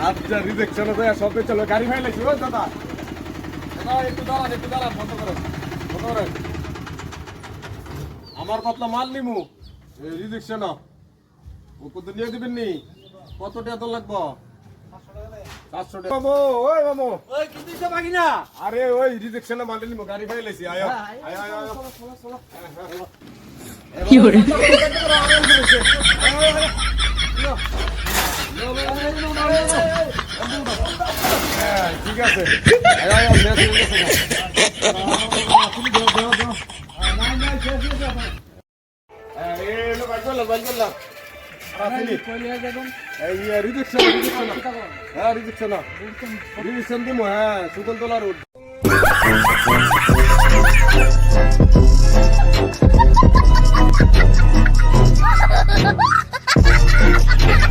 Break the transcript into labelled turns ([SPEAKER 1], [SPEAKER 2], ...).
[SPEAKER 1] আচ্ছা রিজেকশন হয়ে সব চলো গাড়ি ফাইল লাগছে ও দাদা দাদা একটু দাঁড়ান বন্ধ করেন আমার কত মাল নিমু রিজেকশন ও কত নিয়ে দিবেন নি কত টাকা তো লাগবো 500 টাকা মামু ওই মামু
[SPEAKER 2] ওই কি দিছ ভাগিনা
[SPEAKER 1] আরে ওই রিজেকশনে মাল নিমু গাড়ি ফাইল লাগছে আয়
[SPEAKER 3] কি করে
[SPEAKER 1] ঠিক আছে রিজেকশন দিব হ্যাঁ সুগল তোলার
[SPEAKER 3] Ha ha ha ha!